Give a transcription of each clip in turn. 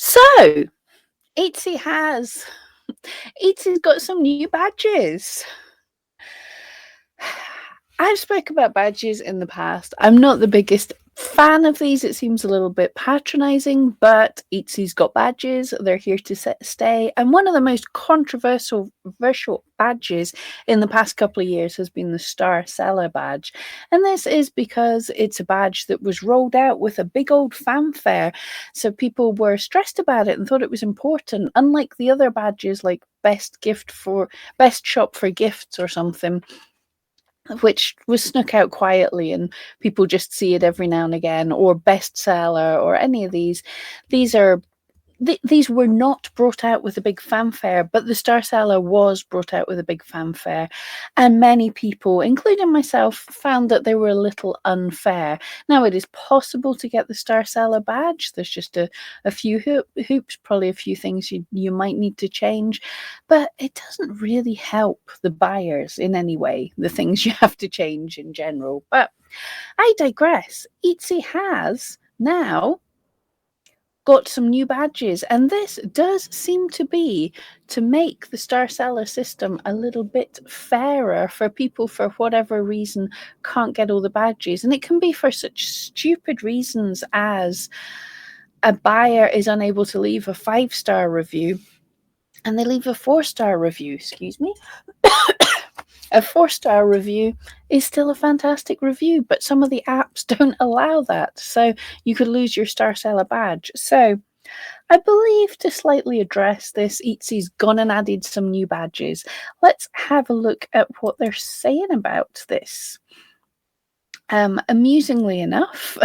So, Etsy has Etsy's got some new badges. I've spoken about badges in the past. I'm not the biggest fan of these. It seems a little bit patronising, but Etsy's got badges. They're here to stay. And one of the most controversial badges in the past couple of years has been the Star Seller badge. And this is because it's a badge that was rolled out with a big old fanfare. So people were stressed about it and thought it was important. Unlike the other badges like best shop for gifts or something, which was snuck out quietly and people just see it every now and again, or bestseller or any of these. These were not brought out with a big fanfare, but the Star Seller was brought out with a big fanfare. And many people, including myself, found that they were a little unfair. Now, it is possible to get the Star Seller badge. There's just a few hoops, probably a few things you might need to change, but it doesn't really help the buyers in any way, the things you have to change in general. But I digress. Etsy has now got some new badges, and this does seem to be to make the Star Seller system a little bit fairer for people for whatever reason can't get all the badges. And it can be for such stupid reasons as a buyer is unable to leave a 5-star review and they leave a 4-star review, a 4-star review is still a fantastic review, but some of the apps don't allow that. So you could lose your Star Seller badge. So I believe to slightly address this, Etsy's gone and added some new badges. Let's have a look at what they're saying about this. Amusingly enough,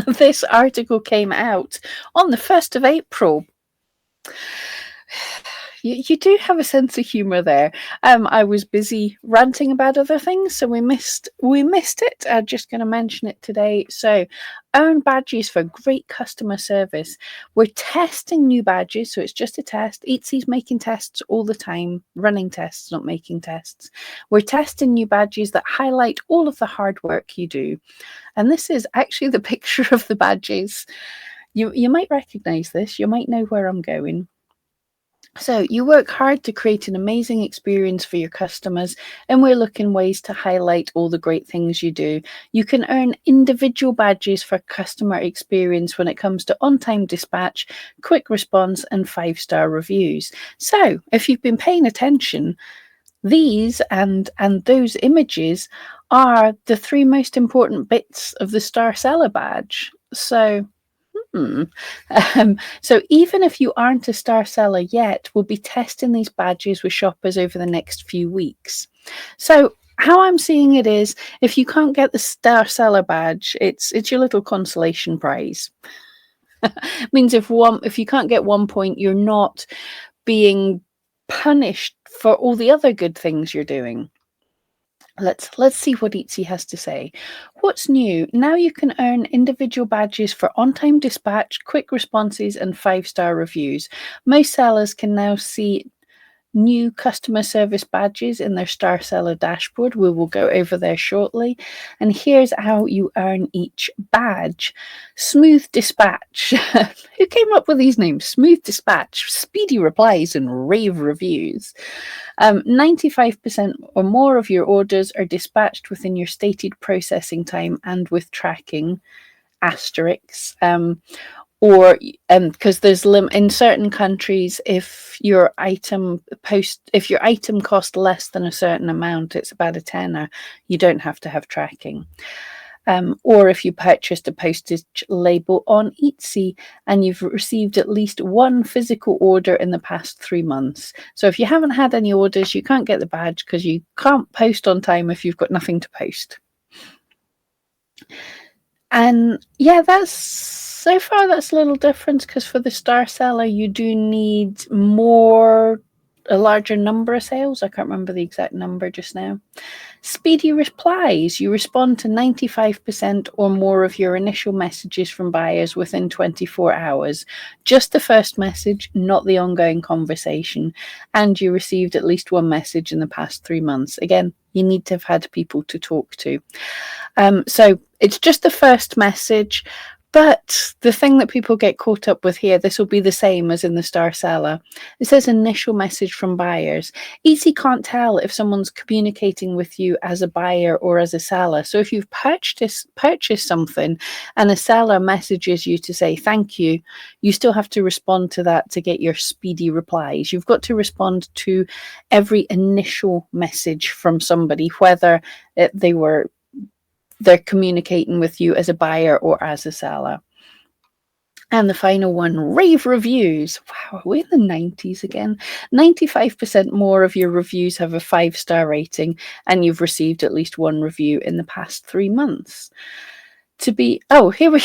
this article came out on the 1st of April. You do have a sense of humor there. I was busy ranting about other things, so we missed it. I'm just going to mention it today. So, earn badges for great customer service. We're testing new badges, so it's just a test. Etsy's making tests all the time, running tests, not making tests. We're testing new badges that highlight all of the hard work you do. And this is actually the picture of the badges. You might recognize this. You might know where I'm going. So you work hard to create an amazing experience for your customers, and we're looking ways to highlight all the great things you do. You can earn individual badges for customer experience when it comes to on-time dispatch, quick response, and 5-star reviews. So if you've been paying attention, these and those images are the 3 most important bits of the Star Seller badge. So so even if you aren't a Star Seller yet, we'll be testing these badges with shoppers over the next few weeks. So how I'm seeing it is, if you can't get the Star Seller badge, it's your little consolation prize. It means if you can't get 1 point, you're not being punished for all the other good things you're doing. Let's see what Etsy has to say. What's new? Now you can earn individual badges for on-time dispatch, quick responses, and 5-star reviews. Most sellers can now see new customer service badges in their Star Seller dashboard. We will go over there shortly. And here's how you earn each badge. Smooth dispatch. Who came up with these names? Smooth dispatch, speedy replies, and rave reviews. 95% or more of your orders are dispatched within your stated processing time and with tracking asterisks. Or because there's in certain countries, if your item costs less than a certain amount, it's about a tenner, you don't have to have tracking. Or if you purchased a postage label on Etsy and you've received at least 1 physical order in the past 3 months. So if you haven't had any orders, you can't get the badge because you can't post on time if you've got nothing to post. And yeah, that's a little different, because for the Star Seller, you do need a larger number of sales. I can't remember the exact number just now. Speedy replies. You respond to 95% or more of your initial messages from buyers within 24 hours. Just the first message, not the ongoing conversation. And you received at least 1 message in the past 3 months. Again, you need to have had people to talk to. So it's just the first message, But the thing that people get caught up with here, this will be the same as in the Star Seller. It says initial message from buyers. Etsy can't tell if someone's communicating with you as a buyer or as a seller. So if you've purchased something and a seller messages you to say thank you, you still have to respond to that to get your speedy replies. You've got to respond to every initial message from somebody, whether they're communicating with you as a buyer or as a seller. And the final one, rave reviews. Wow, are we in the 90s again? 95% more of your reviews have a 5-star rating, and you've received at least one review in the past 3 months. Here we go.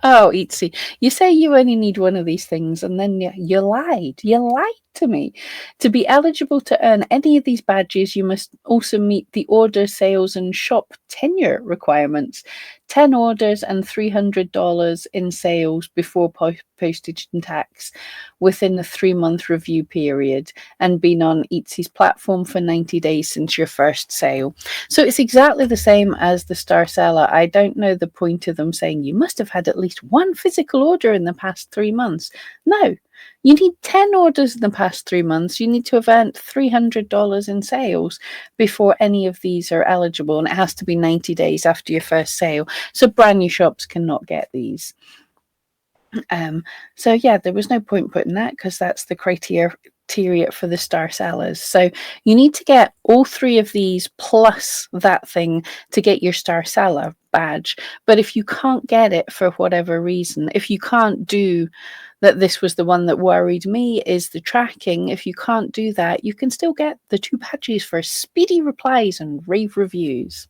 Oh, Etsy, you say you only need one of these things, and then you lied. You lied to me. To be eligible to earn any of these badges, you must also meet the order, sales, and shop tenure requirements. 10 orders and $300 in sales before postage and tax within the 3-month review period, and been on Etsy's platform for 90 days since your first sale. So it's exactly the same as the Star Seller. I don't know the point of them saying you must have had at least one physical order in the past 3 months. No, you need 10 orders in the past 3 months. You need to have earned $300 in sales before any of these are eligible, and it has to be 90 days after your first sale. So brand new shops cannot get these. So yeah, there was no point putting that because that's the criteria for the Star Sellers. So you need to get all 3 of these plus that thing to get your Star Seller badge. But if you can't get it for whatever reason, if you can't do that, this was the one that worried me, is the tracking. If you can't do that, you can still get the 2 badges for speedy replies and rave reviews.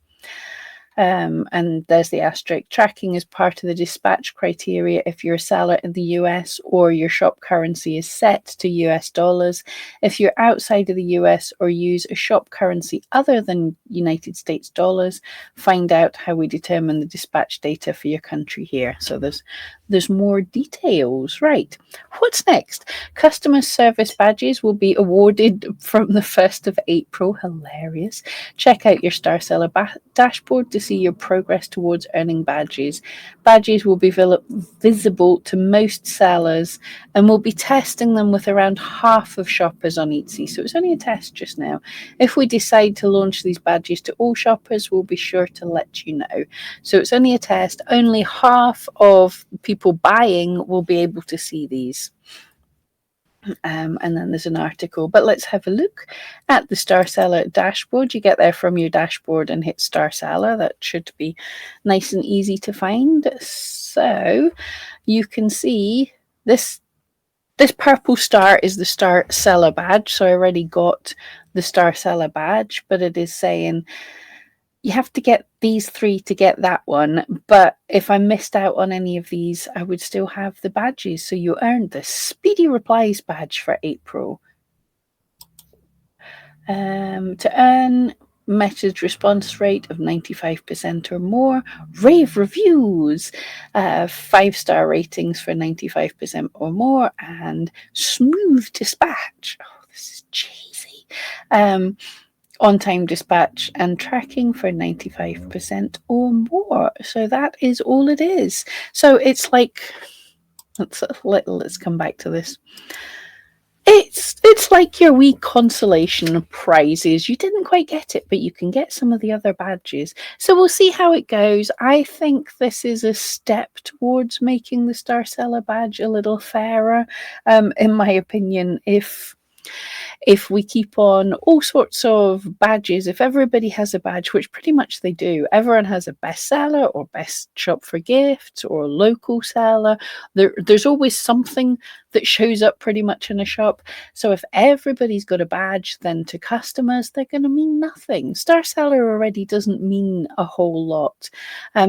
And there's the asterisk. Tracking is part of the dispatch criteria if you're a seller in the US or your shop currency is set to US dollars. If you're outside of the US or use a shop currency other than United States dollars, find out how we determine the dispatch data for your country here. So there's more details. Right. What's next? Customer service badges will be awarded from the 1st of April. Hilarious. Check out your Star Seller dashboard to see your progress towards earning badges. Badges will be visible to most sellers, and we'll be testing them with around half of shoppers on Etsy. So it's only a test just now. If we decide to launch these badges to all shoppers, we'll be sure to let you know. So it's only a test. Only half of people buying will be able to see these. And then there's an article, but let's have a look at the Star Seller dashboard. You get there from your dashboard and hit Star Seller. That should be nice and easy to find. So you can see this purple star is the Star Seller badge. So I already got the Star Seller badge, but it is saying you have to get these 3 to get that one. But if I missed out on any of these, I would still have the badges. So you earned the Speedy Replies badge for April. To earn message response rate of 95% or more, rave reviews, 5-star ratings for 95% or more, and smooth dispatch. Oh, this is cheesy. On-time dispatch and tracking for 95% or more. So that is all it is. So it's like, let's come back to this. It's like your wee consolation prizes. You didn't quite get it, but you can get some of the other badges. So we'll see how it goes. I think this is a step towards making the Star Seller badge a little fairer. In my opinion, if we keep on all sorts of badges, if everybody has a badge, which pretty much they do, everyone has a bestseller or best shop for gifts or local seller. There's always something that shows up pretty much in a shop. So if everybody's got a badge, then to customers, they're going to mean nothing. Star Seller already doesn't mean a whole lot.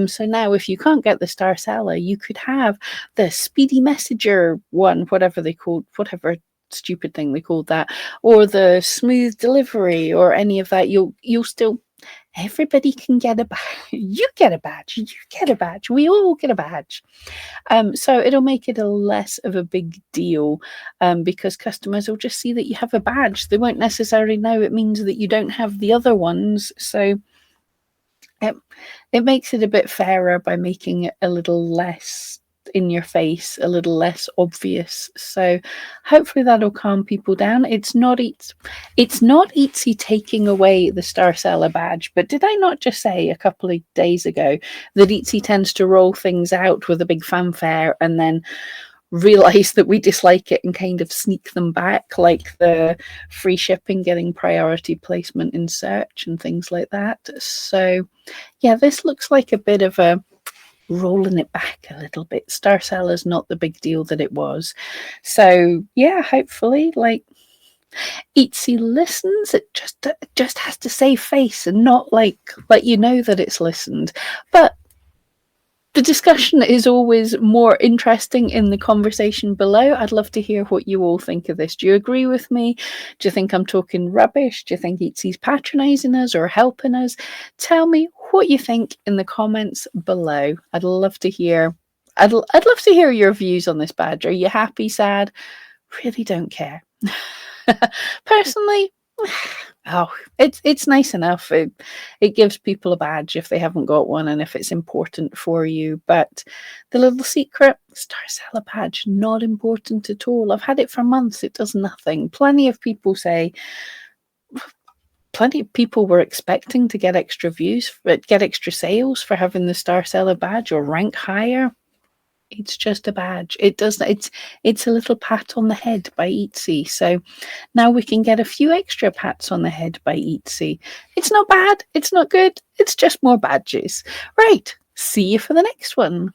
So now if you can't get the Star Seller, you could have the Speedy Messenger one, whatever stupid thing they called that, or the smooth delivery or any of that. You'll still, everybody can get a badge. You get a badge, you get a badge, we all get a badge. So it'll make it a less of a big deal, because customers will just see that you have a badge. They won't necessarily know it means that you don't have the other ones. So It, it makes it a bit fairer by making it a little less in your face, a little less obvious. So hopefully that'll calm people down. It's not Etsy taking away the Star Seller badge, but did I not just say a couple of days ago that Etsy tends to roll things out with a big fanfare and then realize that we dislike it and kind of sneak them back, like the free shipping getting priority placement in search and things like that. So yeah, this looks like a bit of a rolling it back a little bit. Star Seller's not the big deal that it was. So yeah, hopefully, like, Etsy listens. It just has to save face and not like let you know that it's listened. But the discussion is always more interesting in the conversation below. I'd love to hear what you all think of this. Do you agree with me? Do you think I'm talking rubbish? Do you think Etsy's patronising us or helping us? Tell me what you think in the comments below. I'd love to hear. I'd love to hear your views on this badge. Are you happy, sad? Really don't care. Personally, oh, it's nice enough. It gives people a badge if they haven't got one and if it's important for you. But the little secret Star Seller badge, not important at all. I've had it for months. It does nothing. Plenty of people were expecting to get extra views, get extra sales for having the Star Seller badge or rank higher. It's just a badge. It's a little pat on the head by Etsy. So now we can get a few extra pats on the head by Etsy. It's not bad. It's not good. It's just more badges. Right. See you for the next one.